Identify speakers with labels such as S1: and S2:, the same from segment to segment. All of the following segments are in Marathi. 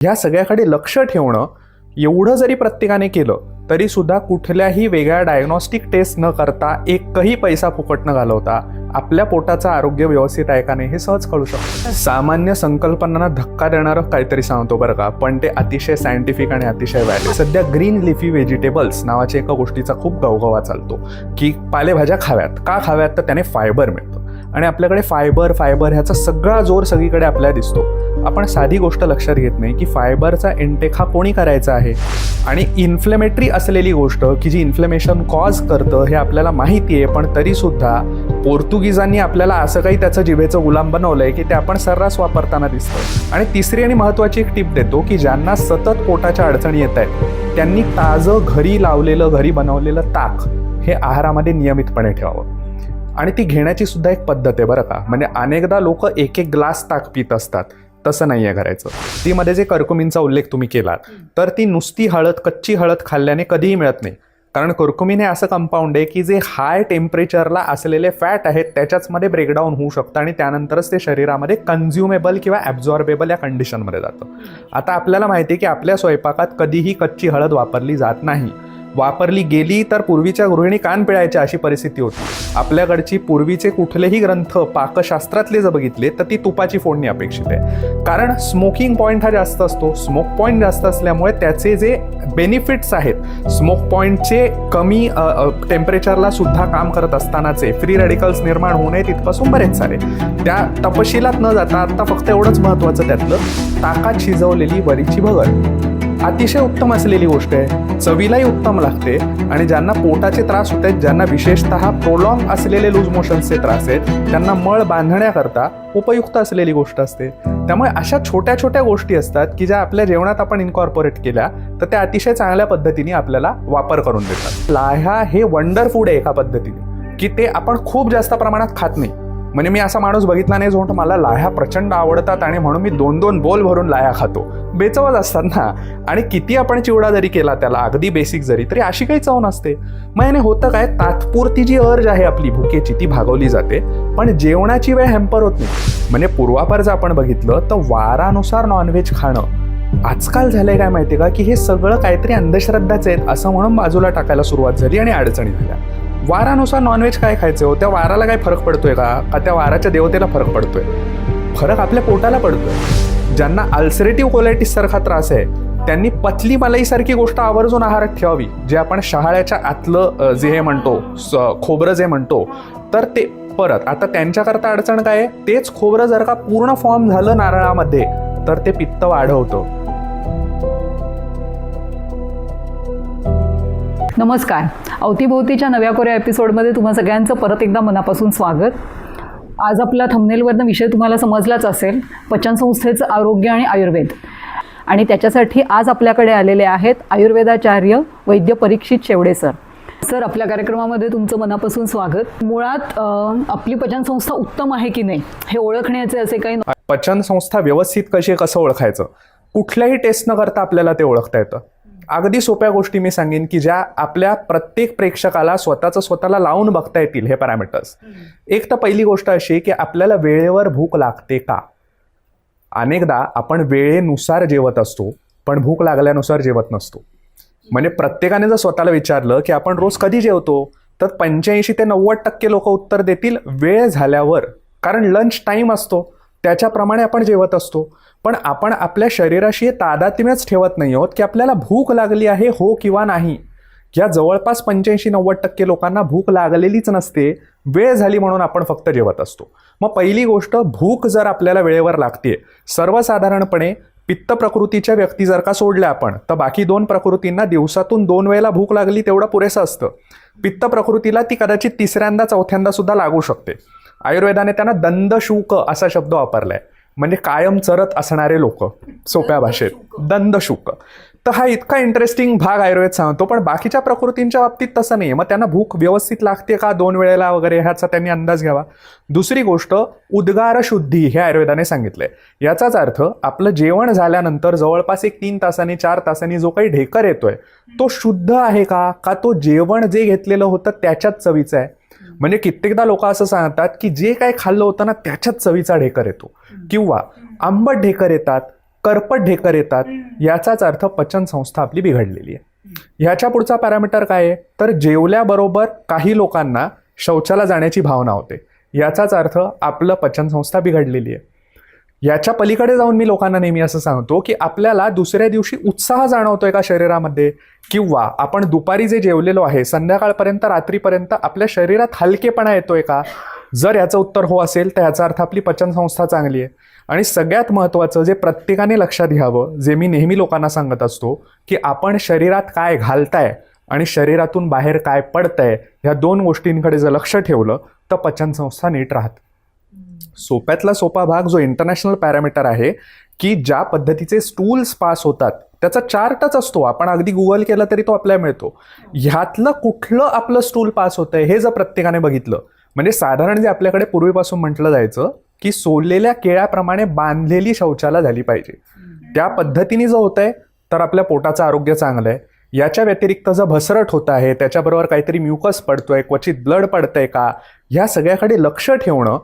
S1: ह्या सगळ्याकडे लक्ष ठेवणं एवढं जरी प्रत्येकाने केलं तरी सुद्धा कुठल्याही वेगळ्या डायग्नॉस्टिक टेस्ट न करता एकही पैसा फुकट न घालवता आपल्या पोटाचं आरोग्य व्यवस्थित आहे का नाही हे सहज कळू शकतं. सामान्य संकल्पनांना धक्का देणारं काहीतरी सांगतो बरं का, पण ते अतिशय सायंटिफिक आणि अतिशय व्हॅलिड. सध्या ग्रीन लिफी व्हेजिटेबल्स नावाच्या एका गोष्टीचा खूप गवगवा चालतो की पालेभाज्या खाव्यात. का खाव्यात? तर त्याने फायबर मिळतं आणि आपल्याकडे फायबर ह्याचा सगळा जोर सगळीकडे आपल्याला दिसतो. आपण साधी गोष्ट लक्षात घेत नाही की फायबरचा इंटेक हा कोणी करायचा आहे आणि इन्फ्लेमेटरी असलेली गोष्ट की जी इन्फ्लेमेशन कॉज करतं हे आपल्याला माहिती आहे, पण तरीसुद्धा पोर्तुगीजांनी आपल्याला असं काही त्याचं जिभेचं गुलाम बनवलंय की ते आपण सर्रास वापरताना दिसतं. आणि तिसरी आणि महत्त्वाची एक टिप देतो की ज्यांना सतत पोटाच्या अडचणी येत आहेत त्यांनी ताजं घरी बनवलेलं ताक हे आहारामध्ये नियमितपणे ठेवावं. आणि ती घेण्याची सुद्धा एक पद्धत आहे बरं का. म्हणजे अनेकदा लोक एक ग्लास ताक पित असतात, तसं नाही आहे करायचं. ती मध्ये जे कर्कुमिनचा उल्लेख तुम्ही केलात तर ती नुसती कच्ची हळद खाल्ल्याने कधीही मिळत नाही. कारण कर्कुमिन हे असं कंपाऊंड आहे की जे हाय टेम्परेचरला असलेले फॅट आहेत त्याच्याचमध्ये ब्रेकडाऊन होऊ शकतं आणि त्यानंतरच ते शरीरामध्ये कन्झ्युमेबल किंवा ॲब्झॉर्बेबल या कंडिशनमध्ये जातं. आता आपल्याला माहिती आहे की आपल्या स्वयंपाकात कधीही कच्ची हळद वापरली जात नाही. वापरली गेली तर पूर्वीच्या गृहिणी कान पिळायच्या अशी परिस्थिती होती. आपल्याकडची पूर्वीचे कुठलेही ग्रंथ पाकशास्त्रातले जर बघितले तर ती तुपाची फोडणी अपेक्षित आहे. कारण स्मोकिंग पॉईंट हा जास्त असतो. स्मोक पॉईंट जास्त असल्यामुळे त्याचे जे बेनिफिट्स आहेत, स्मोक पॉईंटचे कमी टेम्परेचरला सुद्धा काम करत असतानाचे फ्री रॅडिकल्स निर्माण होऊ नये तिथपासून बरेच सारे. त्या तपशिलात न जाता आता फक्त एवढंच महत्त्वाचं त्यातलं, ताकात शिजवलेली वरीची भगर अतिशय उत्तम असलेली गोष्ट आहे. चवीलाही उत्तम लागते आणि ज्यांना पोटाचे त्रास होत आहेत, ज्यांना विशेषतः प्रोलॉंग असलेले लूज मोशन्सचे त्रास आहेत, त्यांना मळ बांधण्याकरता उपयुक्त असलेली गोष्ट असते. त्यामुळे अशा छोट्या छोट्या गोष्टी असतात की ज्या आपल्या जेवणात आपण इन्कॉर्पोरेट केल्या तर त्या अतिशय चांगल्या पद्धतीने आपल्याला वापर करून देतात. लाह्या हे वंडर फूड आहे एका पद्धतीने की ते आपण खूप जास्त प्रमाणात खात नाही. म्हणजे मी असा माणूस बघितला नाही जो म्हणतो मला लाह्या प्रचंड आवडतात आणि म्हणून मी 2-2 बोल भरून लाह्या खातो. बेचवच असतात ना. आणि किती आपण चिवडा जरी केला त्याला अगदी बेसिक जरी, तरी अशी काही चव नसते. मग याने होतं काय, तात्पुरती जी अर्ज आहे आपली भुकेची ती भागवली जाते पण जेवणाची वेळ हॅम्पर होत नाही. म्हणजे पूर्वापार जर आपण बघितलं तर वारानुसार नॉनव्हेज खाणं आजकाल झालंय काय माहितीये का की हे सगळं काहीतरी अंधश्रद्धाच आहेत असं म्हणून बाजूला टाकायला सुरुवात झाली आणि अडचणी झाल्या. वारानुसार नॉनव्हेज काय खायचं हो? त्या वाराला काय फरक पडतोय का त्या वाराच्या देवतेला फरक पडतोय? फरक आपल्या पोटाला पडतोय. ज्यांना अल्सरेटिव्ह कोलायटिस सारखा त्रास आहे त्यांनी पतली मलाई सारखी गोष्ट आवर्जून आहारात ठेवावी. जे आपण शहाळ्याच्या आतलं जे हे म्हणतो खोबरं जे म्हणतो तर ते परत आता त्यांच्याकरता अडचण काय आहे, तेच खोबरं जर का पूर्ण फॉर्म झालं नारळामध्ये तर ते पित्त वाढवतं.
S2: नमस्कार. अवतीभोवतीच्या नव्या कोऱ्या एपिसोडमध्ये तुम्हा सगळ्यांचं परत एकदा मनापासून स्वागत. आज आपला थंबनेलवरनं विषय तुम्हाला समजलाच असेल, पचनसंस्थेचं आरोग्य आणि आयुर्वेद. आणि त्याच्यासाठी आज आपल्याकडे आलेले आहेत आयुर्वेदाचार्य वैद्य परीक्षित शेवडे सर. सर, आपल्या कार्यक्रमामध्ये तुमचं मनापासून स्वागत. मुळात आपली पचनसंस्था उत्तम आहे की नाही हे ओळखण्याचे असे काही
S1: पचनसंस्था व्यवस्थित कशी आहे कसं ओळखायचं, कुठल्याही टेस्ट न करता आपल्याला ते ओळखता येतं. अगदी सोप्या गोष्टी मी सांगेन की ज्या आपल्या प्रत्येक प्रेक्षकाला स्वतःला लावून बघता येतील हे पॅरामीटर्स. एक तर पहिली गोष्ट अशी की आपल्याला वेळेवर भूक लागते का. अनेकदा आपण वेळेनुसार जेवत असतो पण भूक लागल्यानुसार जेवत नसतो. म्हणजे प्रत्येकाने जर स्वतःला विचारलं की आपण रोज कधी जेवतो तर 85 ते 90% लोक उत्तर देतील वेळ झाल्यावर. कारण लंच टाईम असतो त्याच्याप्रमाणे आपण जेवत असतो. पण आपण आपल्या शरीराशी तादात्म्यच ठेवत नाही आहोत की आपल्याला भूक लागली आहे हो किंवा नाही. या जवळपास 85-90% लोकांना भूक लागलेलीच नसते, वेळ झाली म्हणून आपण फक्त जेवत असतो. मग पहिली गोष्ट, भूक जर आपल्याला वेळेवर लागते, सर्वसाधारणपणे पित्त प्रकृतीच्या व्यक्ती जर का सोडल्या आपण तर बाकी 2 प्रकृतींना दिवसातून 2 वेळेला भूक लागली तेवढं पुरेसं असतं. पित्त प्रकृतीला ती कदाचित 3ऱ्यांदा 4थ्यांदा सुद्धा लागू शकते. आयुर्वेदाने त्यांना दंदशूक असा शब्द वापरलाय, म्हणजे कायम चरत असणारे लोक, सोप्या भाषेत दंदशूक. तर हा इतका इंटरेस्टिंग भाग आयुर्वेद सांगतो. पण बाकीच्या प्रकृतींच्या बाबतीत तसं नाही. मग त्यांना भूक व्यवस्थित लागते का 2 वेळेला वगैरे ह्याचा त्यांनी अंदाज घ्यावा. दुसरी गोष्ट, उद्गार शुद्धी हे आयुर्वेदाने सांगितलंय. याचाच अर्थ आपलं जेवण झाल्यानंतर जवळपास 3 तासांनी 4 तासांनी जो काही ढेकर येतोय तो शुद्ध आहे का तो जेवण जे घेतलेलं होतं त्याच्याच चवीचं आहे. म्हणजे कित्येकदा लोक असं सांगतात की जे काही खाल्लं होतं ना त्याच्याच चवीचा ढेकर येतो, किंवा आंबट ढेकर येतात करपट ढेकर येतात, याचाच अर्थ पचन संस्था आपली बिघडलेली आहे. ह्याच्या पुढचा पॅरामीटर काय आहे, तर जेवल्याबरोबर काही लोकांना शौचाला जाण्याची भावना होते, याचाच अर्थ आपलं पचन संस्था बिघडलेली आहे. याच्या पलीकडे जाऊन मी लोकांना नेहमी असं सांगतो की आपल्याला दुसऱ्या दिवशी उत्साह जाणवतोय का शरीरामध्ये, किंवा आपण दुपारी जे जेवलेलो आहे संध्याकाळपर्यंत रात्रीपर्यंत आपल्या शरीरात हलकेपणा येतोय का. जर याचं उत्तर हो असेल तर याचा अर्थ आपली पचनसंस्था चांगली आहे. आणि सगळ्यात महत्त्वाचं जे प्रत्येकाने लक्षात घ्यावं, जे मी नेहमी लोकांना सांगत असतो, की आपण शरीरात काय घालताय आणि शरीरातून बाहेर काय पडतंय, ह्या दोन गोष्टींकडे जर लक्ष ठेवलं तर पचनसंस्था नीट राहते. सोप्यातला सोपा भाग जो इंटरनॅशनल पॅरामीटर आहे, की ज्या पद्धतीचे स्टूल्स पास होतात त्याचा चार्टच असतो, आपण अगदी गुगल केलं तरी तो आपल्याला मिळतो. ह्यातलं कुठलं आपलं स्टूल पास होतंय हे जर प्रत्येकाने बघितलं, म्हणजे साधारण जे आपल्याकडे पूर्वीपासून म्हटलं जायचं की सोललेल्या केळ्याप्रमाणे बांधलेली शौचाला झाली पाहिजे, त्या पद्धतीने जर होतंय तर आपल्या पोटाचं आरोग्य चांगलं आहे. याच्या व्यतिरिक्त जर भसरट होत आहे, त्याच्याबरोबर काहीतरी म्युकस पडतोय, क्वचित ब्लड पडतंय का, ह्या सगळ्याकडे लक्ष ठेवणं,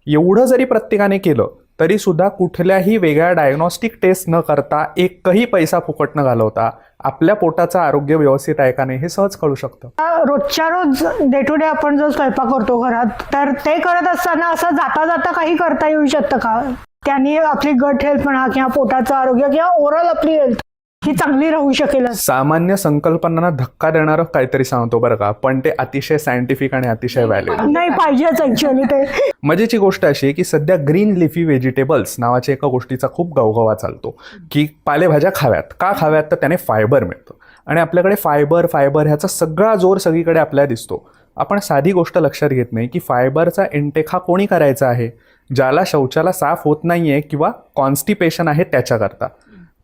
S1: एवढं जरी प्रत्येकाने केलं तरी सुद्धा कुठल्याही वेगळ्या डायग्नॉस्टिक टेस्ट न करता, एकही पैसा फुकट न घालवता आपल्या पोटाचं आरोग्य व्यवस्थित आहे का नाही हे सहज कळू शकतं.
S3: रोजच्या रोज डे टू डे आपण जो स्वयंपाक करतो घरात, तर ते करत असताना असं जाता जाता काही करता येऊ शकतं का, त्यांनी आपली गट हेल्थ म्हणा किंवा पोटाचं आरोग्य किंवा ओव्हरऑल आपली हेल्थ ही चांगली राहू शकेल?
S1: सामान्य संकल्पनांना धक्का देणारं काहीतरी सांगतो बरं का, पण ते अतिशय सायंटिफिक आणि अतिशय व्हॅलिड
S3: नाही पाहिजेच ऍक्च्युअली. ते
S1: मजेची गोष्ट अशी आहे की सध्या ग्रीन लिफी व्हेजिटेबल्स नावाच्या एका गोष्टीचा खूप गवगवा चालतो, की पालेभाज्या खाव्यात. का खाव्यात, तर त्याने फायबर मिळतं. आणि आपल्याकडे फायबर ह्याचा सगळा जोर सगळीकडे आपल्याला दिसतो. आपण साधी गोष्ट लक्षात घेत नाही की फायबरचा इंटेक हा कोणी करायचा आहे, ज्याला शौचाला साफ होत नाहीये किंवा कॉन्स्टिपेशन आहे त्याच्याकरता.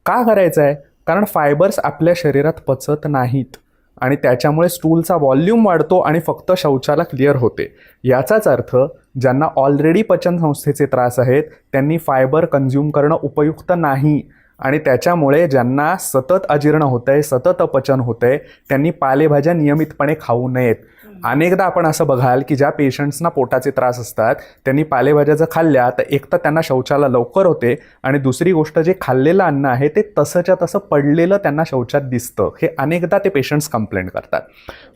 S1: का करायचं आहे, कारण फायबर्स आपल्या शरीरात पचत नाहीत आणि त्याच्यामुळे स्टूलचा व्हॉल्यूम वाढतो आणि फक्त शौचाला क्लिअर होते. याचाच अर्थ ज्यांना ऑलरेडी पचनसंस्थेचे त्रास आहेत त्यांनी फायबर कन्झ्युम करणं उपयुक्त नाही, आणि त्याच्यामुळे ज्यांना सतत अजीर्ण होतंय, सतत अपचन होतंय, त्यांनी पालेभाज्या नियमितपणे खाऊ नयेत. अनेकदा आपण असं बघाल की ज्या पेशंट्सना पोटाचे त्रास असतात त्यांनी पालेभाज्या जर खाल्ल्या तर एक तर त्यांना शौचाला लवकर होते, आणि दुसरी गोष्ट जे खाल्लेलं अन्न आहे ते तसंच्या तसं पडलेलं त्यांना शौचात दिसतं. हे अनेकदा ते पेशंट्स कंप्लेंट करतात.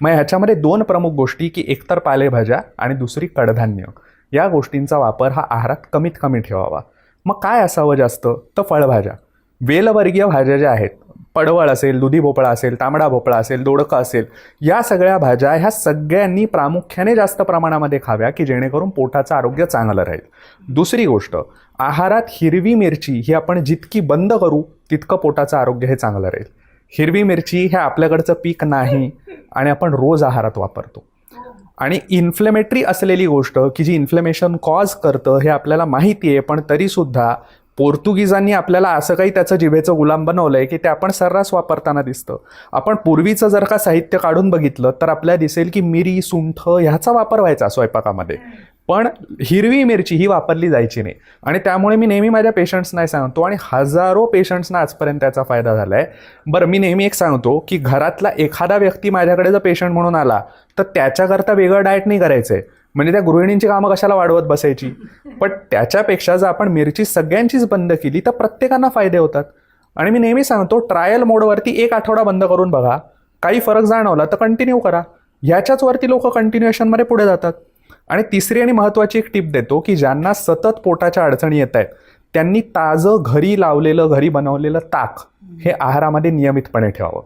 S1: मग ह्याच्यामध्ये दोन प्रमुख गोष्टी, की एकतर पालेभाज्या आणि दुसरी कडधान्य, या गोष्टींचा वापर हा आहारात कमीत कमी ठेवावा. मग काय असावं जास्त, तर फळभाज्या, वेलवर्गीय भाज्या ज्या आहेत, पडवळ असेल, दुधी भोपळा असेल, तांबडा भोपळा असेल, दोडका असेल, या सगळ्या भाज्या ह्या सगळ्यांनी प्रामुख्याने जास्त प्रमाणामध्ये खाव्या, की जेणेकरून पोटाचं आरोग्य चांगलं राहील. दुसरी गोष्ट, आहारात हिरवी मिरची ही आपण जितकी बंद करू तितकं पोटाचं आरोग्य हे चांगलं राहील. हिरवी मिरची हे आपल्याकडचं पीक नाही आणि आपण रोज आहारात वापरतो. आणि इन्फ्लेमेटरी असलेली गोष्ट की जी इन्फ्लेमेशन कॉज करतं हे आपल्याला माहिती आहे, पण तरीसुद्धा पोर्तुगीजांनी आपल्याला असं काही त्याचं जिभेचं गुलाम बनवलंय की ते आपण सर्रास वापरताना दिसतं. आपण पूर्वीचं जर का साहित्य काढून बघितलं तर आपल्याला दिसेल की मिरी, सुंठ ह्याचा वापर व्हायचा स्वयंपाकामध्ये, पण हिरवी मिरची ही वापरली जायची नाही. आणि त्यामुळे मी नेहमी माझ्या पेशंट्सना सांगतो, आणि हजारो पेशंट्सना आजपर्यंत त्याचा फायदा झाला आहे. बरं, मी नेहमी एक सांगतो की घरातला एखादा व्यक्ती माझ्याकडे जर पेशंट म्हणून आला तर त्याच्याकरता वेगळं डाएट नाही करायचं आहे, म्हणजे त्या गृहिणींची कामं कशाला वाढवत बसायची. पण त्याच्यापेक्षा जर आपण मिरची सगळ्यांचीच बंद केली तर प्रत्येकांना फायदे होतात. आणि मी नेहमी सांगतो, ट्रायल मोडवरती 1 आठवडा बंद करून बघा, काही फरक जाणवला तर कंटिन्यू करा. ह्याच्याचवरती लोक कंटिन्युएशनमध्ये पुढे जातात. आणि तिसरी आणि महत्त्वाची एक टिप देतो, की ज्यांना सतत पोटाच्या अडचणी येत आहेत त्यांनी ताजं घरी लावलेलं, घरी बनवलेलं ताक हे आहारामध्ये नियमितपणे ठेवावं.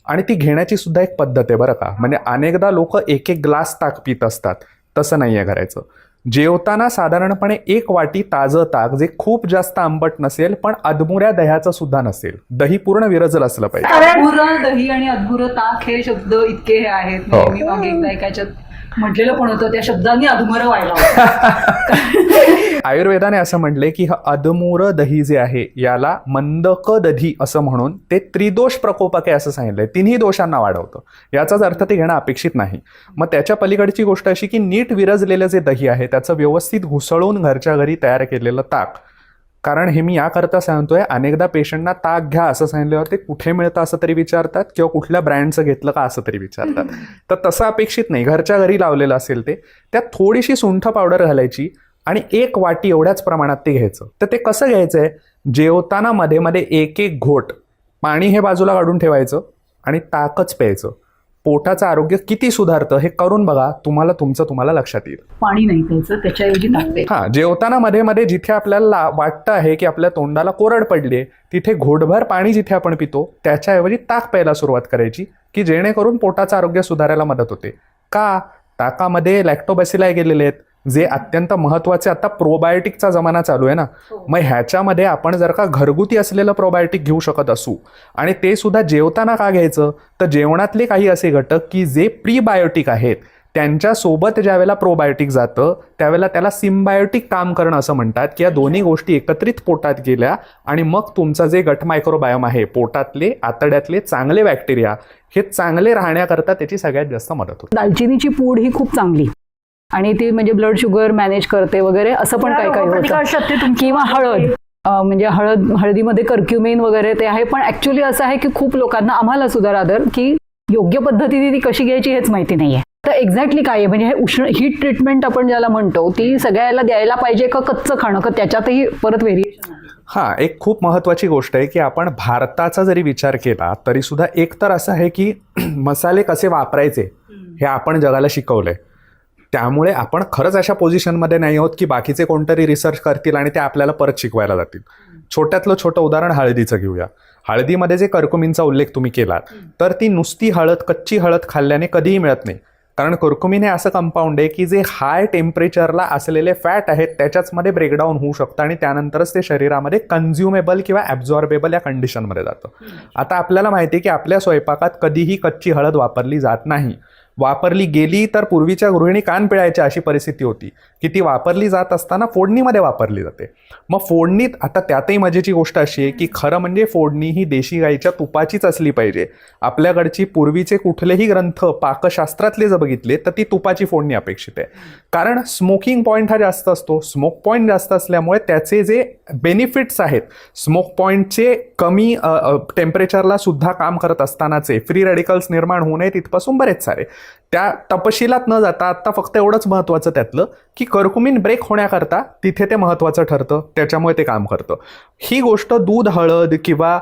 S1: आणि ती घेण्याची सुद्धा एक पद्धत आहे बरं का, म्हणजे अनेकदा लोक 1-1 ग्लास ताक पित असतात, तसं नाही आहे करायचं. जेवताना साधारणपणे 1 वाटी ताजं ताक, जे खूप जास्त आंबट नसेल पण अधमुऱ्या दह्याचं सुद्धा नसेल, दही पूर्ण विरजल असलं पाहिजे.
S2: अधुरं दही आणि अधुरं ताक हे शब्द इतके हे आहेत, मी मागे एकदा एकाच्यात म्हटलेलं पण होतं, त्या शब्दांनी अधुमरं व्हायला होतं.
S1: आयुर्वेदाने असं म्हटलंय की हा अधमुर दही जे आहे याला मंदक दधी असं म्हणून ते त्रिदोष प्रकोपक आहे असं सांगितलंय, तिन्ही दोषांना वाढवतं. याचाच अर्थ ते घेणं अपेक्षित नाही. मग त्याच्या पलीकडची गोष्ट अशी की नीट विरजलेलं जे दही आहे त्याचं व्यवस्थित घुसळून घरच्या घरी तयार केलेलं ताक. कारण हे मी याकरता सांगतोय, अनेकदा पेशंटना ताक घ्या असं सांगितल्यावर ते कुठे मिळतं असं तरी विचारतात, किंवा कुठल्या ब्रँडचं घेतलं का असं तरी विचारतात. तर तसं अपेक्षित नाही, घरच्या घरी लावलेलं असेल ते, त्यात थोडीशी सुंठ पावडर घालायची आणि 1 वाटी एवढ्याच प्रमाणात ते घ्यायचं. तर ते कसं घ्यायचं आहे, जेवताना मध्ये मध्ये एक एक घोट पाणी हे बाजूला काढून ठेवायचं आणि ताकच प्यायचं. पोटाचं आरोग्य किती सुधारतं हे करून बघा, तुम्हाला लक्षात येईल.
S2: पाणी नाही प्यायचं, त्याच्याऐवजी ताक.
S1: हा, जेवताना मध्ये मध्ये जिथे आपल्याला वाटतं आहे की आपल्या तोंडाला कोरड पडली तिथे घोटभर पाणी जिथे आपण पितो त्याच्याऐवजी ताक प्यायला सुरुवात करायची, की जेणेकरून पोटाचं आरोग्य सुधारायला मदत होते. का? ताकामध्ये लॅक्टोबॅसिलाई गेलेले आहेत, जे अत्यंत महत्त्वाचे. आता प्रोबायोटिकचा जमाना चालू आहे ना, मग ह्याच्यामध्ये आपण जर का घरगुती असलेलं प्रोबायोटिक घेऊ शकत असू आणि ते सुद्धा जेवताना का घ्यायचं, तर जेवणातले काही असे घटक की जे प्रीबायोटिक आहेत त्यांच्यासोबत ज्यावेळेला प्रोबायोटिक जातं त्यावेळेला त्याला सिम्बायोटिक काम करणं असं म्हणतात, की या दोन्ही गोष्टी एकत्रित पोटात गेल्या आणि मग तुमचा जे गट मायक्रोबायोम आहे, पोटातले आतड्यातले चांगले बॅक्टेरिया हे चांगले राहण्याकरता त्याची सगळ्यात जास्त मदत होते.
S2: दालचिनीची पूड ही खूप चांगली आणि ती म्हणजे ब्लड शुगर मॅनेज करते वगैरे, असं पण काय काय होतं. किंवा हळद, म्हणजे हळदीमध्ये कर्क्युमिन वगैरे ते आहे. पण ऍक्च्युली असं आहे की खूप लोकांना, आम्हाला सुद्धा रादर, की योग्य पद्धतीने ती कशी घ्यायची हेच माहिती नाहीये. तर एक्झॅक्टली काय आहे, म्हणजे हे उष्ण हीट ट्रीटमेंट आपण ज्याला म्हणतो ती सगळ्याला द्यायला पाहिजे का कच्चं खाणं, का त्याच्यातही परत व्हेरिएशन आहे?
S1: हां, एक खूप महत्त्वाची गोष्ट आहे की आपण भारताचा जरी विचार केला तरी सुद्धा एक तर असं आहे की मसाले कसे वापरायचे हे आपण जगाला शिकवलंय. त्यामुळे आपण खरंच अशा पोझिशनमध्ये नाही आहोत की बाकीचे कोणतरी रिसर्च करतील आणि ते आपल्याला परत शिकवायला जातील. छोट्यातलं छोटं उदाहरण हळदीचं घेऊया. हळदीमध्ये जे कर्कुमिनचा उल्लेख तुम्ही केलात, तर ती नुसती हळद, कच्ची हळद खाल्ल्याने कधीही मिळत नाही. कारण कर्कुमिन हे असं कंपाऊंड आहे की जे हाय टेम्परेचरला असलेले फॅट आहेत त्याच्याचमध्ये ब्रेकडाऊन होऊ शकतं आणि त्यानंतरच ते शरीरामध्ये कन्झ्युमेबल किंवा ॲब्झॉर्बेबल या कंडिशनमध्ये जातं. आता आपल्याला माहिती आहे की आपल्या स्वयंपाकात कधीही कच्ची हळद वापरली जात नाही. वापरली गेली तर पूर्वीच्या गृहिणी कान पिळायच्या अशी परिस्थिती होती की ती वापरली जात असताना फोडणीमध्ये वापरली जाते. मग फोडणीत, आता त्यातही मजेची गोष्ट अशी आहे की खरं म्हणजे फोडणी ही देशी गाईच्या तुपाचीच असली पाहिजे. आपल्याकडची पूर्वीचे कुठलेही ग्रंथ पाकशास्त्रातले जर बघितले तर ती तुपाची फोडणी अपेक्षित आहे. कारण स्मोकिंग पॉईंट हा जास्त असतो. स्मोक पॉईंट जास्त असल्यामुळे त्याचे जे बेनिफिट्स आहेत, स्मोक पॉईंटचे कमी टेम्परेचरला सुद्धा काम करत असतानाचे फ्री रॅडिकल्स निर्माण होऊ नयेत इथपासून बरेच सारे. त्या तपशिलात न जाता आत्ता फक्त एवढंच महत्त्वाचं त्यातलं की कर्कुमिन ब्रेक होण्याकरता तिथे ते महत्त्वाचं ठरतं, त्याच्यामुळे ते काम करतं. ही गोष्ट दूध, हळद किंवा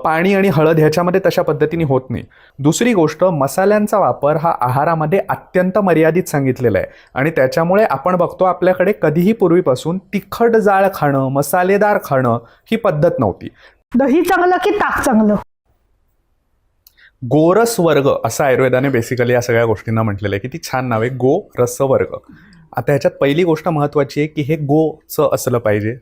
S1: पाणी आणि हळद ह्याच्यामध्ये तशा पद्धतीने होत नाही. दुसरी गोष्ट, मसाल्यांचा वापर हा आहारामध्ये अत्यंत मर्यादित सांगितलेला आहे आणि त्याच्यामुळे आपण बघतो आपल्याकडे कधीही पूर्वीपासून तिखट जाळ खाणं, मसालेदार खाणं ही पद्धत नव्हती.
S3: दही चांगलं की ताक चांगलं?
S1: गोरस वर्ग असं आयुर्वेदाने बेसिकली या सगळ्या गोष्टींना म्हटलेलं आहे. किती छान नाव आहे, गो रस वर्ग. आता ह्याच्यात पहिली गोष्ट महत्त्वाची आहे की हे गोचं असलं पाहिजे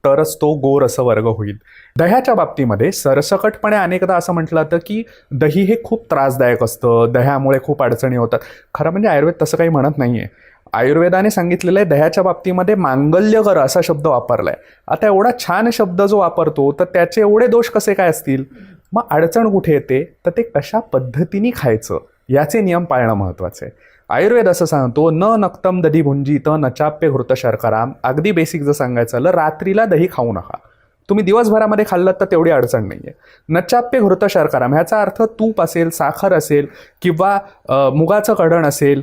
S1: तरच तो गो रस वर्ग होईल. दह्याच्या बाबतीमध्ये सरसकटपणे अनेकदा असं म्हटलं जातं की दही हे खूप त्रासदायक असतं, दह्यामुळे खूप अडचणी होतात. खरं म्हणजे आयुर्वेद तसं काही म्हणत नाही आहे. आयुर्वेदाने सांगितलेलं आहे दह्याच्या बाबतीमध्ये मांगल्यकर असा शब्द वापरला आहे. आता एवढा छान शब्द जो वापरतो तर त्याचे एवढे दोष कसे काय असतील? मग अडचण कुठे येते तर ते कशा पद्धतीने खायचं याचे नियम पाळणं महत्त्वाचं आहे. आयुर्वेद असं सांगतो, न नक्तम दधी भुंजीत न चाप्य घृत शर्कराम. अगदी बेसिक जर सांगायचं झालं, रात्रीला दही खाऊ नका. तुम्ही दिवसभरामध्ये खाल्लं तर तेवढी अडचण नाही आहे. नचाप्य घृत शर्कराम ह्याचा अर्थ तूप असेल, साखर असेल किंवा मुगाचं कढण असेल,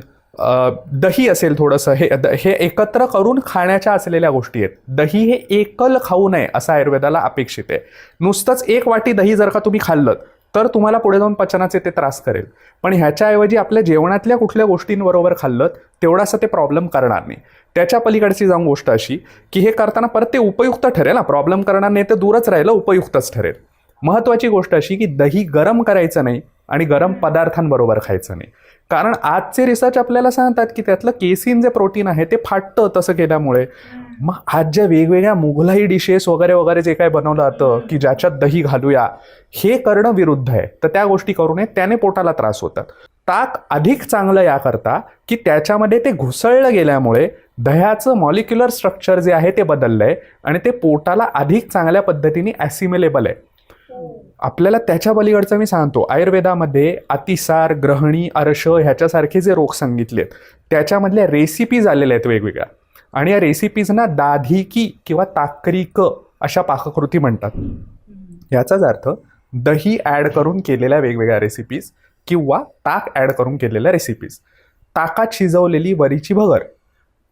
S1: दही असेल थोडंसं, हे एकत्र करून खाण्याच्या असलेल्या गोष्टी आहेत. दही हे एकल खाऊ नये असं आयुर्वेदाला अपेक्षित आहे. नुसतंच एक वाटी दही जर का तुम्ही खाल्लं तर तुम्हाला पुढे जाऊन पचनाचे ते त्रास करेल. पण ह्याच्याऐवजी आपल्या जेवणातल्या कुठल्या गोष्टींबरोबर खाल्लं तेवढासा ते प्रॉब्लेम करणार नाही. त्याच्या पलीकडची जाऊन गोष्ट अशी की हे करताना परत ते उपयुक्त ठरेल. प्रॉब्लेम करणार नाही तर दूरच राहिलं, उपयुक्तच ठरेल. महत्त्वाची गोष्ट अशी की दही गरम करायचं नाही आणि गरम पदार्थांबरोबर खायचं नाही. कारण आजचे रिसर्च आपल्याला सांगतात की त्यातलं केसिन जे प्रोटीन आहे ते फाटतं तसं केल्यामुळे. मग आज ज्या वेगवेगळ्या मुघलाई डिशेस वगैरे वगैरे जे काय बनवलं जातं की ज्याच्यात दही घालूया, हे करणं विरुद्ध आहे. तर त्या गोष्टी करू नये, त्याने पोटाला त्रास होतात. ताक अधिक चांगलं याकरता की त्याच्यामध्ये ते घुसळलं गेल्यामुळे दह्याचं मॉलिक्युलर स्ट्रक्चर जे आहे ते बदललं आहे आणि ते पोटाला अधिक चांगल्या पद्धतीने ॲसिमिलेबल आहे. आपल्याला त्याच्या पलीकडचं मी सांगतो, आयुर्वेदामध्ये अतिसार, ग्रहणी, अर्श ह्याच्यासारखे जे रोग सांगितलेत त्याच्यामधल्या रेसिपीज आलेल्या आहेत वेगवेगळ्या आणि या रेसिपीजना दाधिकी किंवा ताकरिक अशा पाककृती म्हणतात. याचाच अर्थ दही ॲड करून केलेल्या वेगवेगळ्या रेसिपीज किंवा ताक ॲड करून केलेल्या रेसिपीज. ताकात शिजवलेली वरीची भगर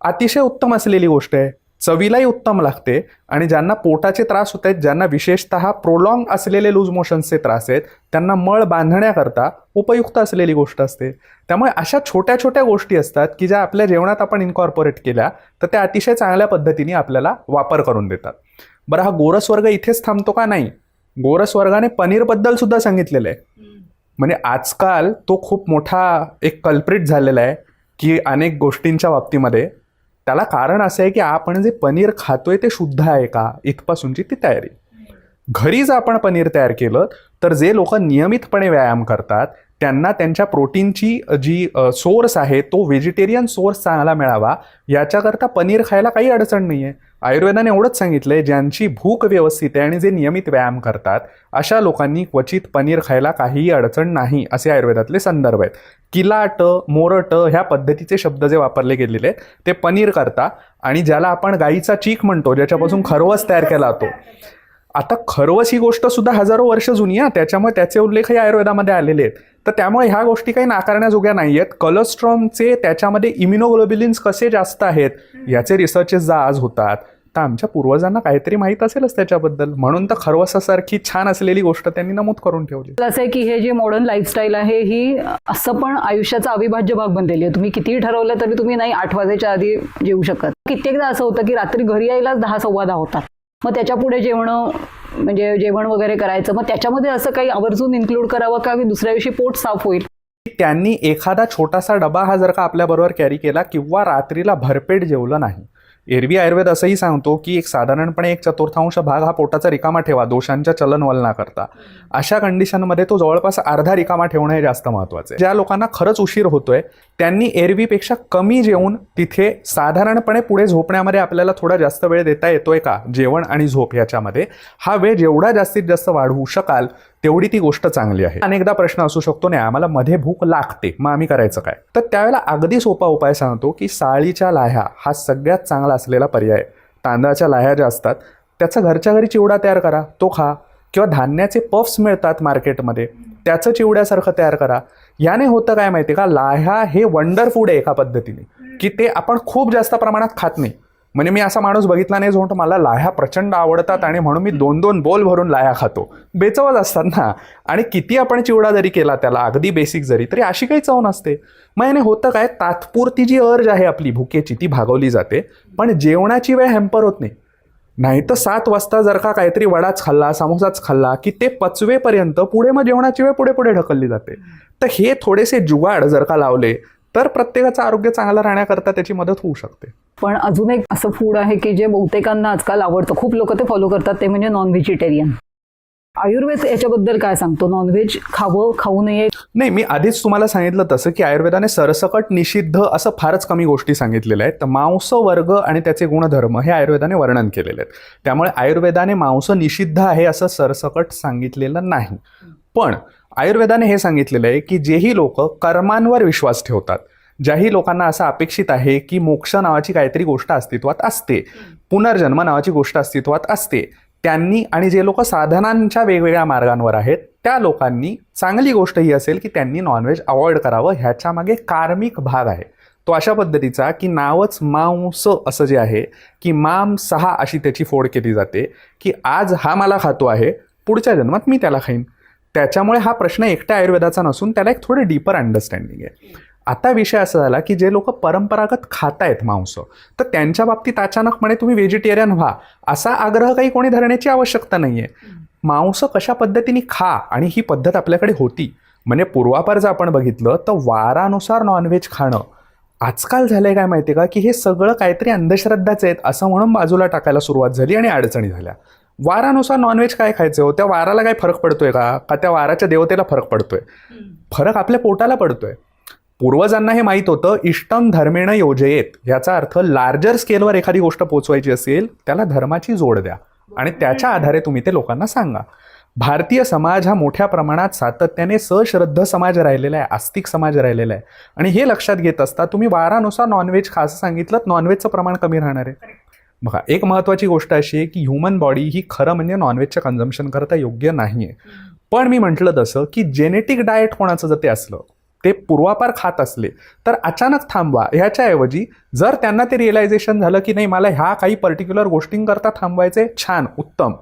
S1: अतिशय उत्तम असलेली गोष्ट आहे, चवीलाही उत्तम लागते आणि ज्यांना पोटाचे त्रास होत आहेत, ज्यांना विशेषतः प्रोलॉंग असलेले लूज मोशन्सचे त्रास आहेत, त्यांना मळ बांधण्याकरता उपयुक्त असलेली गोष्ट असते. त्यामुळे अशा छोट्या छोट्या गोष्टी असतात की ज्या आपल्या जेवणात आपण इन्कॉर्पोरेट केल्या तर त्या अतिशय चांगल्या पद्धतीने आपल्याला वापर करून देतात. बरं, हा गोरस वर्ग इथेच थांबतो का? नाही. गोरस वर्गाने पनीरबद्दल सुद्धा सांगितलेलं आहे. म्हणजे आजकाल तो खूप मोठा एक कल्प्रिट झालेला आहे की अनेक गोष्टींच्या बाबतीमध्ये. त्याला कारण असं आहे की आपण जे पनीर खातोय ते शुद्ध आहे का, इथपासूनची ती तयारी. घरी जर आपण पनीर तयार केलं तर जे लोक नियमितपणे व्यायाम करतात त्यांना त्यांच्या प्रोटीनची जी सोर्स आहे तो व्हेजिटेरियन सोर्स चांगला मिळावा याच्याकरता पनीर खायला काही अडचण नाही आहे. आयुर्वेदाने एवढंच सांगितलं आहे, ज्यांची भूक व्यवस्थित आहे आणि जे नियमित व्यायाम करतात अशा लोकांनी क्वचित पनीर खायला काहीही अडचण नाही, असे आयुर्वेदातले संदर्भ आहेत. किलाट, मोरट ह्या पद्धतीचे शब्द जे वापरले गेलेले आहेत ते पनीर करता. आणि ज्याला आपण गाईचा चीक म्हणतो, ज्याच्यापासून खरवस तयार केला जातो. आता खरवस ही गोष्ट सुद्धा हजारो वर्ष जुनी आहे, त्याच्यामुळे त्याचे उल्लेखही आयुर्वेदामध्ये आलेले आहेत. तर त्यामुळे ह्या गोष्टी काही नाकारण्याजोग्या नाही आहेत. कोलेस्ट्रॉलचे त्याच्यामध्ये इम्युनोग्लोब्युलिन्स कसे जास्त आहेत याचे रिसर्चेस आज होतात. तर आमच्या पूर्वजांना काहीतरी माहीत असेलच त्याच्याबद्दल, म्हणून तर खरवसासारखी छान असलेली गोष्ट त्यांनी नमूद करून ठेवली.
S2: असं आहे की हे जे मॉडर्न लाईफस्टाईल आहे ही असं पण आयुष्याचा अविभाज्य भाग बनलेली आहे. तुम्ही कितीही ठरवलं तरी तुम्ही नाही 8 वाजायच्या आधी जेवू शकत. कित्येकदा असं होतं की रात्री घरी यायलाच 10 सव्वा 10 होतात. मग त्याच्या पुढे म्हणजे जेवण वगैरे करायचं. मग त्याच्यामध्ये असं काही आवर्जून इन्क्लूड करावं का की दुसऱ्या दिवशी पोट साफ होईल.
S1: त्यांनी एखादा छोटासा डबा हा जर का आपल्याबरोबर कॅरी केला किंवा रात्रीला भरपेट जेवलं नाही. एरवी आयुर्वेद असंही सांगतो की एक साधारणपणे 1/4 भाग हा पोटाचा रिकामा ठेवा, दोषांच्या चलनवलनाकरता. अशा कंडिशनमध्ये तो जवळपास अर्धा रिकामा ठेवणं हे जास्त महत्त्वाचं आहे. ज्या लोकांना खरंच उशीर होतोय त्यांनी एरवीपेक्षा कमी जेवून तिथे साधारणपणे पुढे झोपण्यामध्ये आपल्याला थोडा जास्त वेळ देता येतोय का, जेवण आणि झोप याच्यामध्ये हा वेळ जेवढा जास्तीत जास्त वाढवू शकाल तेवढी ती गोष्ट चांगली आहे. अनेकदा प्रश्न असू शकतो, नाही आम्हाला मध्ये भूक लागते मग आम्ही करायचं काय. तर त्यावेळेला अगदी सोपा उपाय सांगतो की साळीच्या लाह्या हा सगळ्यात चांगला असलेला पर्याय. तांदळाच्या लाह्या ज्या असतात त्याचा घरच्या घरी चिवडा तयार करा, तो खा. किंवा धान्याचे पफ्स मिळतात मार्केटमध्ये, त्याचं चिवड्यासारखं तयार करा. याने होतं काय माहिती का, लाह्या हे वंडर फूड आहे एका पद्धतीने की ते आपण खूप जास्त प्रमाणात खात नाही. म्हणजे मी असा माणूस बघितला नाही जो म्हणतो मला लाह्या प्रचंड आवडतात आणि म्हणून मी 2-2 बोल भरून लाह्या खातो. बेचवच असतात ना. आणि किती आपण चिवडा जरी केला त्याला अगदी बेसिक जरी, तरी अशी काही चव नसते. मग याने होतं काय, तात्पुरती जी अर्ज आहे आपली भुकेची ती भागवली जाते, पण जेवणाची वेळ हॅम्पर होत नाही. नाही तर 7 वाजता जर का काहीतरी वडाच खाल्ला, समोसाच खाल्ला की ते पचवेपर्यंत पुढे मग जेवणाची वेळ पुढे पुढे ढकलली जाते. तर हे थोडेसे जुगाड जर का लावले तर प्रत्येकाचं आरोग्य चांगलं राहण्याकरता त्याची मदत होऊ शकते.
S2: पण अजून एक असं फूड आहे की जे बहुतेकांना आजकाल आवडतं, खूप लोक ते फॉलो करतात, ते म्हणजे नॉन व्हेजिटेरियन. आयुर्वेद याच्याबद्दल काय सांगतो? नॉनव्हेज खावं खाऊ नये?
S1: नाही, मी आधीच तुम्हाला सांगितलं तसं की आयुर्वेदाने सरसकट निषिद्ध असं फारच कमी गोष्टी सांगितलेल्या आहेत. तर मांस वर्ग आणि त्याचे गुणधर्म हे आयुर्वेदाने वर्णन केलेले आहेत. त्यामुळे आयुर्वेदाने मांस निषिद्ध आहे असं सरसकट सांगितलेलं नाही. पण आयुर्वेदाने हे सांगितलेलं आहे की जेही लोक कर्मांवर विश्वास ठेवतात, ज्याही लोकांना असं अपेक्षित आहे की मोक्ष नावाची काहीतरी गोष्ट अस्तित्वात असते, पुनर्जन्म नावाची गोष्ट अस्तित्वात असते, त्यांनी आणि जे लोक साधनांच्या वेगवेगळ्या मार्गांवर आहेत त्या लोकांनी चांगली गोष्ट ही असेल की त्यांनी नॉनव्हेज अवॉइड करावं. ह्याच्या मागे कार्मिक भाग आहे तो अशा पद्धतीचा की नावच मांस असं जे आहे की माम सहा अशी त्याची फोड केली जाते की आज हा मला खातो आहे, पुढच्या जन्मात मी त्याला खाईन. त्याच्यामुळे हा प्रश्न एकट्या आयुर्वेदाचा नसून त्याला एक थोडं डीपर अंडरस्टँडिंग आहे. आता विषय असा झाला की जे लोक परंपरागत खातायत मांस, तर त्यांच्या बाबतीत अचानकपणे तुम्ही व्हेजिटेरियन व्हा असा आग्रह काही कोणी धरण्याची आवश्यकता नाही आहे. मांस कशा पद्धतीने खा आणि ही पद्धत आपल्याकडे होती. म्हणजे पूर्वापार जर आपण बघितलं तर वारानुसार नॉनव्हेज खाणं आजकाल झालंय काय माहिती आहे का, की हे सगळं काहीतरी अंधश्रद्धाच आहेत असं म्हणून बाजूला टाकायला सुरुवात झाली आणि अडचणी झाल्या. वारानुसार नॉनव्हेज काय खायचं हो, त्या वाराला काय फरक पडतोय का त्या वाराच्या देवतेला फरक पडतोय? फरक आपल्या पोटाला पडतोय. पूर्वजांना हे माहीत होतं, इष्टम धर्मेण योजयेत, याचा अर्थ लार्जर स्केलवर एखादी गोष्ट पोचवायची असेल त्याला धर्माची जोड द्या आणि त्याच्या आधारे तुम्ही ते लोकांना सांगा. भारतीय समाज हा मोठ्या प्रमाणात सातत्याने सश्रद्ध समाज राहिलेला आहे, आस्तिक समाज राहिलेला आहे. आणि हे लक्षात घेत असता तुम्ही वारानुसार नॉनव्हेज खा असं सांगितलं, नॉनव्हेजचं प्रमाण कमी राहणार आहे. बघा, एक महत्त्वाची गोष्ट अशी आहे की ह्युमन बॉडी ही खरं म्हणजे नॉनव्हेजच्या कन्झम्पशन करता योग्य नाही आहे. पण मी म्हटलं तसं की जेनेटिक डाएट कोणाचं जर ते असलं ते पूर्वापार खात असले तर अचानक थांबवा ह्याच्याऐवजी जर त्यांना ते रिअलायझेशन झालं की नाही मला ह्या काही पर्टिक्युलर गोष्टींकरता थांबवायचे, छान, उत्तम.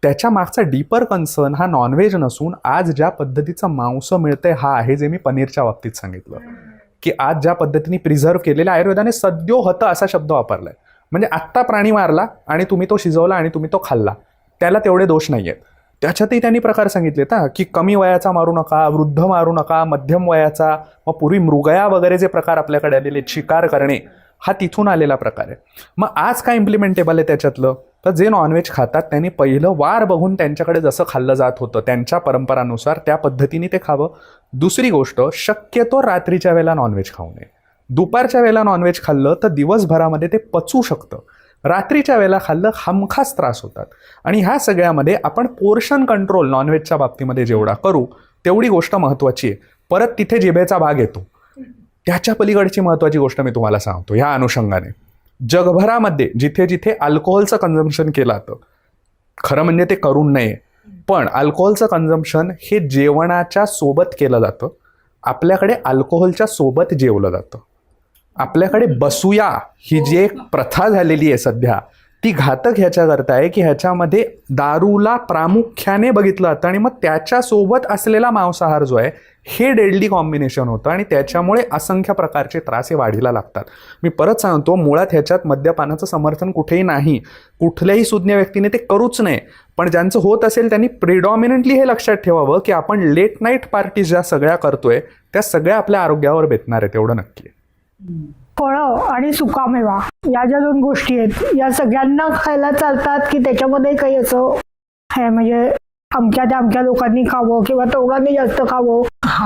S1: त्याच्या मागचा डीपर कन्सर्न हा नॉनव्हेज नसून आज ज्या पद्धतीचं मांस मिळतंय हा आहे, जे मी पनीरच्या बाबतीत सांगितलं की आज ज्या पद्धतीने प्रिझर्व्ह केलेल्या, आयुर्वेदाने सद्यो होतं असा शब्द वापरलाय. म्हणजे आत्ता प्राणी मारला आणि तुम्ही तो शिजवला आणि तुम्ही तो खाल्ला, त्याला तेवढे दोष नाही आहेत. त्याच्यातही त्यांनी प्रकार सांगितलेत की कमी वयाचा मारू नका, वृद्ध मारू नका, मध्यम वयाचा, मग पूर्वी मृगया वगैरे जे प्रकार आपल्याकडे आलेले, शिकार करणे, हा तिथून आलेला प्रकार आहे. मग आज काय इम्प्लिमेंटेबल आहे त्याच्यातलं, तर जे नॉनव्हेज खातात त्यांनी पहिलं वार बघून त्यांच्याकडे जसं खाल्लं जात होतं त्यांच्या परंपरानुसार त्या पद्धतीने ते खावं. दुसरी गोष्ट, शक्यतो रात्रीच्या वेळेला नॉनव्हेज खाऊ नये. दुपारच्या वेळेला नॉनव्हेज खाल्लं तर दिवसभरामध्ये ते पचू शकतं, रात्रीच्या वेळेला खाल्लं हमखास त्रास होतात. आणि ह्या सगळ्यामध्ये आपण पोर्शन कंट्रोल नॉनव्हेजच्या बाबतीमध्ये जेवढा करू तेवढी गोष्ट महत्त्वाची आहे. परत तिथे जिभेचा भाग येतो. त्याच्या पलीकडची महत्त्वाची गोष्ट मी तुम्हाला सांगतो ह्या अनुषंगाने. जगभरामध्ये जिथे जिथे अल्कोहोलचं कन्झम्पशन केलं जातं, खरं म्हणजे ते करू नये, पण अल्कोहोलचं कन्झम्पशन हे जेवणाच्या सोबत केलं जातं. आपल्याकडे अल्कोहोलच्या सोबत जेवलं जातं. आपल्याकडे बसूया ही जी एक प्रथा झालेली आहे सध्या, ती घातक ह्याच्याकरता आहे की ह्याच्यामध्ये दारूला प्रामुख्याने बघितलं जातं आणि मग त्याच्यासोबत असलेला मांसाहार जो आहे हे डेडली कॉम्बिनेशन होतं आणि त्याच्यामुळे असंख्य प्रकारचे त्रास हे वाढीला लागतात. मी परत सांगतो, मुळात ह्याच्यात मद्यपानाचं समर्थन कुठेही नाही, कुठल्याही सुज्ञ व्यक्तीने ते करूच नये. पण ज्यांचं होत असेल त्यांनी प्रिडॉमिनंटली हे लक्षात ठेवावं की आपण लेट नाईट पार्टीज ज्या सगळ्या करतोय त्या सगळ्या आपल्या आरोग्यावर बेतणार आहेत, एवढं नक्की.
S3: फळं आणि सुकामेवा या ज्या दोन गोष्टी आहेत या सगळ्यांना खायला चालतात की त्याच्यामध्ये काही असं आहे, म्हणजे अमक्या लोकांनी खावं किंवा तेवढ्यांनी जास्त खावं,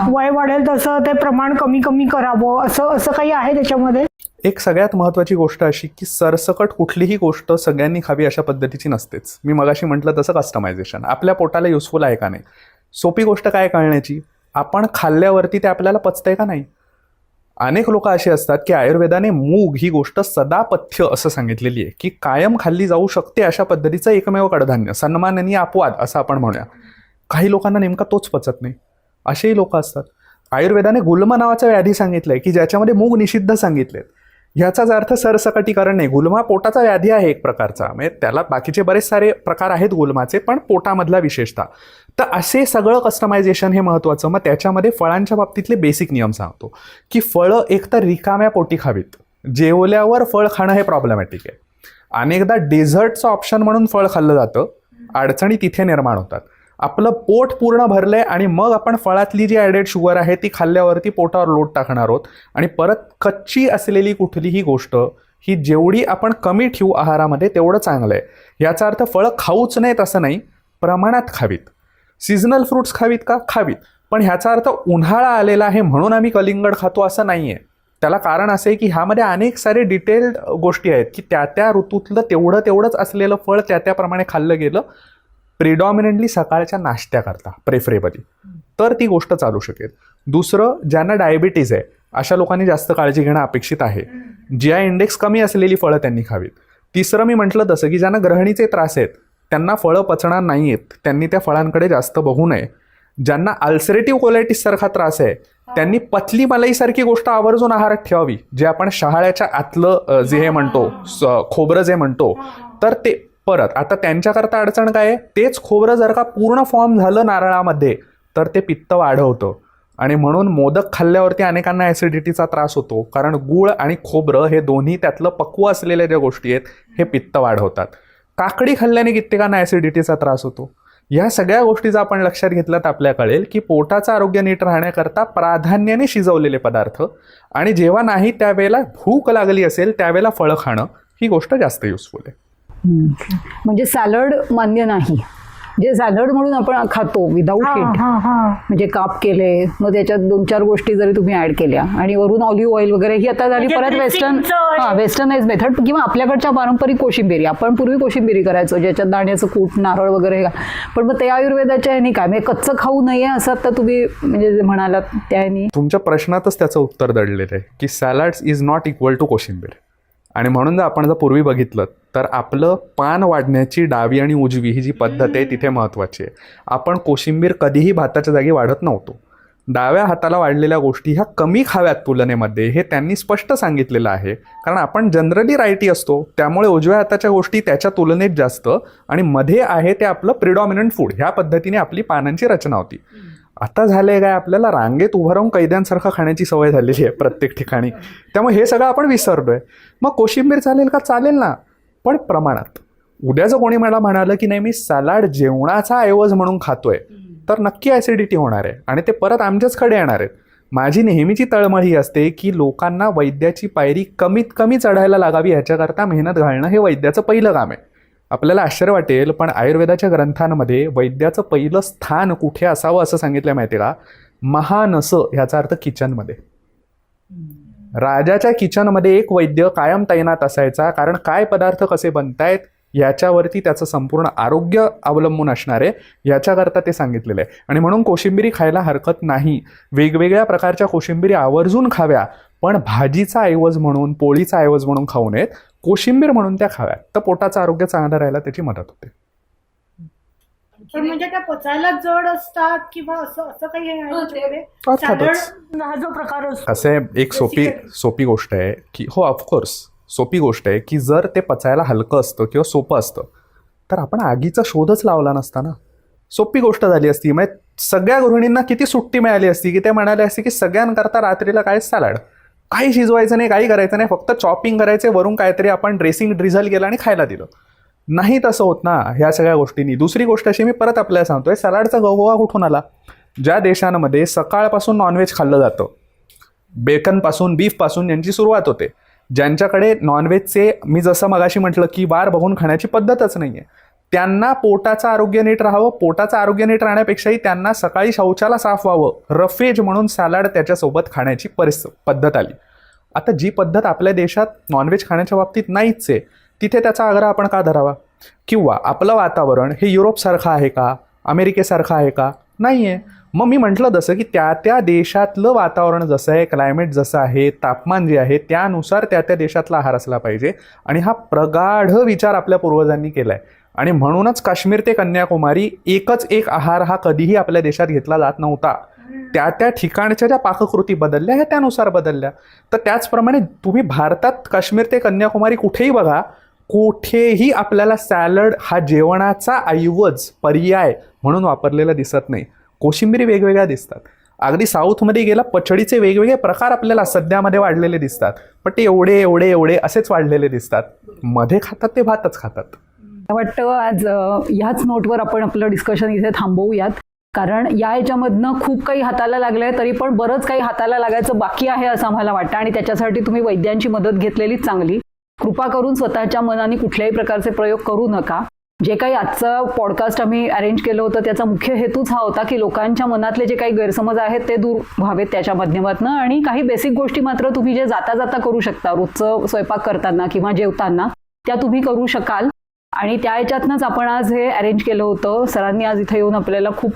S3: वय वाढेल तसं ते प्रमाण कमी कमी करावं, असं काही आहे त्याच्यामध्ये?
S1: एक सगळ्यात महत्त्वाची गोष्ट अशी की सरसकट कुठलीही गोष्ट सगळ्यांनी खावी अशा पद्धतीची नसतेच. मी मगाशी म्हटलं तसं कस्टमायझेशन आपल्या पोटाला युजफुल आहे का नाही. सोपी गोष्ट काय कळण्याची, आपण खाल्ल्यावरती ते आपल्याला पचतंय का नाही. अनेक लोक असे असतात की आयुर्वेदाने मूग ही गोष्ट सदापथ्य असं सांगितलेली आहे की कायम खाल्ली जाऊ शकते अशा पद्धतीचं एकमेव कडधान्य, सन्माननीय अपवाद असं आपण म्हणूया. काही लोकांना नेमका तोच पचत नाही, असेही लोक असतात. आयुर्वेदाने गुल्म नावाचा व्याधी सांगितलंय की ज्याच्यामध्ये मूग निषिद्ध सांगितलेत. ह्याचाच अर्थ सरसकटीकरण नाही. गुल्मा पोटाचा व्याधी आहे एक प्रकारचा, म्हणजे त्याला बाकीचे बरेच सारे प्रकार आहेत गुल्माचे, पण पोटामधला विशेषतः. तर असे सगळं कस्टमायझेशन हे महत्त्वाचं. मग त्याच्यामध्ये फळांच्या बाबतीतले बेसिक नियम सांगतो की फळं एकतर रिकाम्या पोटी खावीत. जेवल्यावर फळ खाणं हे प्रॉब्लेमॅटिक आहे. अनेकदा डेझर्टचं ऑप्शन म्हणून फळ खाल्लं जातं, अडचणी तिथे निर्माण होतात. आपलं पोट पूर्ण भरलंय आणि मग आपण फळातली जी ॲडेड शुगर आहे ती खाल्ल्यावरती पोटावर लोड टाकणार आहोत. आणि परत कच्ची असलेली कुठलीही गोष्ट ही जेवढी आपण कमी ठेवू आहारामध्ये तेवढं चांगलं आहे. याचा अर्थ फळं खाऊच नाहीत असं नाही, प्रमाणात खावीत. सीझनल फ्रुट्स खावीत का, खावीत, पण ह्याचा अर्थ उन्हाळा आलेला आहे म्हणून आम्ही कलिंगड खातो असं नाही आहे. त्याला कारण असं आहे की ह्यामध्ये अनेक सारे डिटेल्ड गोष्टी आहेत की त्या ऋतूतलं तेवढंच असलेलं फळ त्याप्रमाणे खाल्लं गेलं, प्रिडॉमिनंटली सकाळच्या नाश्त्याकरता प्रेफरेबली, तर ती गोष्ट चालू शकेल. दुसरं, ज्यांना डायबिटीज आहे अशा लोकांनी जास्त काळजी घेणं अपेक्षित आहे. GI इंडेक्स कमी असलेली फळं त्यांनी खावीत. तिसरं, मी म्हटलं तसं की ज्यांना ग्रहणीचे त्रास आहेत त्यांना फळं पचणार नाही आहेत, त्यांनी त्या फळांकडे जास्त बघू नये. ज्यांना अल्सरेटिव्ह कोलायटिस सारखा त्रास आहे त्यांनी पतली मलाईसारखी गोष्ट आवर्जून आहारात ठेवावी, जे आपण शहाळ्याच्या आतलं जे हे म्हणतो खोबरं जे म्हणतो, तर ते परत आता त्यांच्याकरता अडचण काय आहे, तेच खोबरं जर का पूर्ण फॉर्म झालं नारळामध्ये तर ते पित्त वाढवतं आणि म्हणून मोदक खाल्ल्यावरती अनेकांना ॲसिडिटीचा त्रास होतो, कारण गूळ आणि खोबरं हे दोन्ही त्यातलं पक्व असलेल्या ज्या गोष्टी आहेत हे पित्त वाढवतात. काकडी खाल्ल्याने कित्येकांना ॲसिडिटीचा त्रास होतो. या सगळ्या गोष्टी जर आपण लक्षात घेतलं तर आपल्याला कळेल की पोटाचं आरोग्य नीट राहण्याकरता प्राधान्याने शिजवलेले पदार्थ आणि जेव्हा नाही त्यावेळेला भूक लागली असेल त्यावेळेला फळं खाणं ही गोष्ट जास्त युजफुल आहे.
S2: म्हणजे सॅलड मान्य नाही, जे सॅलड म्हणून आपण खातो विदाऊट हीट, म्हणजे काप केले मग त्याच्यात 2-4 गोष्टी जरी तुम्ही ऍड केल्या आणि वरून ऑलिव्ह ऑइल वगैरे ही आता झाली परत वेस्टर्नाइज मेथड किंवा आपल्याकडच्या पारंपरिक कोशिंबिरी. आपण पूर्वी कोशिंबिरी करायचो ज्याच्यात दाण्याचं कूट, नारळ वगैरे, पण मग ते आयुर्वेदाच्या ह्यानी काय म्हणजे कच्चं खाऊ नये असं आता तुम्ही म्हणजे जे म्हणालात त्यानी
S1: तुमच्या प्रश्नातच त्याचं उत्तर दडलेलं आहे की salads is not equal to कोशिंबीर. आणि म्हणून आपण जर पूर्वी बघितलं तर आपलं पान वाढण्याची डावी आणि उजवी ही जी पद्धत आहे तिथे महत्त्वाची आहे. आपण कोशिंबीर कधीही भाताच्या जागी वाढत नव्हतो. डाव्या हाताला वाढलेल्या गोष्टी ह्या कमी खाव्यात तुलनेमध्ये, हे त्यांनी स्पष्ट सांगितलेलं आहे. कारण आपण जनरली रायटी असतो, त्यामुळे उजव्या हाताच्या गोष्टी त्याच्या तुलनेत जास्त, आणि मध्ये आहे ते आपलं प्रिडॉमिनंट फूड. ह्या पद्धतीने आपली पानांची रचना होती. आता झालंय काय, आपल्याला रांगेत उभं राहून कैद्यांसारखं खाण्याची सवय झालेली आहे प्रत्येक ठिकाणी. त्यामुळे हे सगळं आपण विसरलोय. मग कोशिंबीर चालेल का? चालेल ना, पण प्रमाणात. उद्या जर कोणी मला म्हणालं की नाही मी सलाड जेवणाचा ऐवज म्हणून खातोय, तर नक्की ॲसिडिटी होणार आहे आणि ते परत आमच्याचकडे येणार आहेत. माझी नेहमीची तळमळ ही असते की लोकांना वैद्याची पायरी कमीत कमी चढायला लागावी, ह्याच्याकरता मेहनत घालणं हे वैद्याचं पहिलं काम आहे. आपल्याला आश्चर्य वाटेल, पण आयुर्वेदाच्या ग्रंथांमध्ये वैद्याचं पहिलं स्थान कुठे असावं असं सांगितलं माहिती आहे का? महानस, ह्याचा अर्थ किचनमध्ये. राजाच्या किचनमध्ये एक वैद्य कायम तैनात असायचा, कारण काय पदार्थ कसे बनतायत याच्यावरती त्याचं संपूर्ण आरोग्य अवलंबून असणार आहे, याच्याकरता ते सांगितलेलं आहे. आणि म्हणून कोशिंबिरी खायला हरकत नाही. वेगवेगळ्या प्रकारच्या कोशिंबिरी आवर्जून खाव्या, पण भाजीचा ऐवज म्हणून, पोळीचा ऐवज म्हणून खाऊ नयेत. कोशिंबीर म्हणून त्या खाव्यात, तर पोटाचं आरोग्य चांगलं राहायला त्याची मदत होते.
S3: पण म्हणजे त्या पचायला जड असतात किंवा असं असं काही आहे तुमच्याकडे?
S1: अर्थातच.
S3: सॅलड हा जो प्रकार असतो,
S1: असे एक सोपी गोष्ट आहे की, हो ऑफकोर्स सोपी गोष्ट आहे की जर ते पचायला हलकं असतं किंवा सोपं असतं तर आपण आगीचा शोधच लावला नसता ना. सोपी गोष्ट झाली असती. म्हणजे सगळ्या गृहिणींना किती सुट्टी मिळाली असती की ते म्हणाले असते की सगळ्यांकरता रात्रीला काय सॅलड, काही शिजवायचं नाही, काही करायचं नाही, फक्त चॉपिंग करायचे, वरून काहीतरी आपण ड्रेसिंग ड्रिझल केलं आणि खायला दिलं. नाही तसं होत ना ह्या सगळ्या गोष्टींनी. दुसरी गोष्ट अशी मी परत आपल्याला सांगतोय, सलाडचा गवगवा कुठून आला? ज्या देशांमध्ये सकाळपासून नॉनव्हेज खाल्लं जातं, बेकनपासून, बीफपासून यांची सुरुवात होते, ज्यांच्याकडे नॉनव्हेजचे, मी जसं मगाशी म्हटलं की वार बघून खाण्याची पद्धतच नाही आहे, त्यांना पोटाचं आरोग्य नीट राहावं, पोटाचं आरोग्य नीट राहण्यापेक्षाही त्यांना सकाळी शौचाला साफ व्हावं, रफेज म्हणून सॅलड त्याच्यासोबत खाण्याची पद्धत आली. आता जी पद्धत आपल्या देशात नॉनव्हेज खाण्याच्या बाबतीत नाहीच आहे, तिथे त्याचा आग्रह आपण का धरावा? किंवा आपलं वातावरण हे युरोपसारखं आहे का, अमेरिकेसारखं आहे का? नाही आहे. मग मी म्हटलं जसं की त्या देशातलं वातावरण जसं आहे, क्लायमेट जसं आहे, तापमान जे आहे, त्यानुसार त्या देशातला आहार असला पाहिजे. आणि हा प्रगाढ विचार आपल्या पूर्वजांनी केला आहे. आणि म्हणूनच काश्मीर ते कन्याकुमारी एकच एक आहार हा कधीही आपल्या देशात घेतला जात नव्हता. त्या ठिकाणच्या ज्या पाककृती बदलल्या ह्या त्यानुसार बदलल्या. तर त्याचप्रमाणे तुम्ही भारतात काश्मीर ते कन्याकुमारी कुठेही बघा, कुठेही आपल्याला सॅलड हा जेवणाचा ऐवज, पर्याय म्हणून वापरलेला दिसत नाही. कोशिंबिरी वेगवेगळ्या दिसतात. अगदी साऊथमध्ये गेला पचडीचे वेगवेगळे प्रकार आपल्याला सध्यामध्ये वाढलेले दिसतात, पण ते एवढे एवढे एवढे असेच वाढलेले दिसतात. मध्ये खातात ते भातच खातात.
S2: मला वाटतं आज ह्याच नोटवर आपण आपलं डिस्कशन इथे थांबवूयात, कारण या याच्यामधनं खूप काही हाताला लागलं आहे, तरी पण बरंच काही हाताला लागायचं बाकी आहे असं आम्हाला वाटतं. आणि त्याच्यासाठी तुम्ही वैद्यांची मदत घेतलेलीच चांगली. कृपा करून स्वतःच्या मनाने कुठल्याही प्रकारचे प्रयोग करू नका. जे काही आजचं पॉडकास्ट आम्ही अरेंज केलं होतं त्याचा मुख्य हेतूच हा होता की लोकांच्या मनातले जे काही गैरसमज आहेत ते दूर व्हावेत त्याच्या माध्यमातून. आणि काही बेसिक गोष्टी मात्र तुम्ही जे जाता जाता करू शकता, रोजचं स्वयंपाक करताना किंवा जेवताना, त्या तुम्ही करू शकाल. आणि त्या ह्याच्यातनंच आपण आज हे अरेंज केलं होतं. सरांनी आज इथे येऊन आपल्याला खूप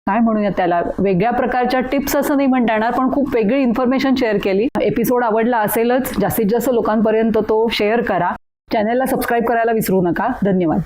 S2: काय म्हणूया त्याला, वेगळ्या प्रकारच्या टिप्स असं नाही म्हणता येणार, पण खूप वेगळी इन्फॉर्मेशन शेअर केली. एपिसोड आवडला असेलच, जास्तीत जास्त लोकांपर्यंत तो शेअर करा. चॅनलला सबस्क्राईब करायला विसरू नका. धन्यवाद.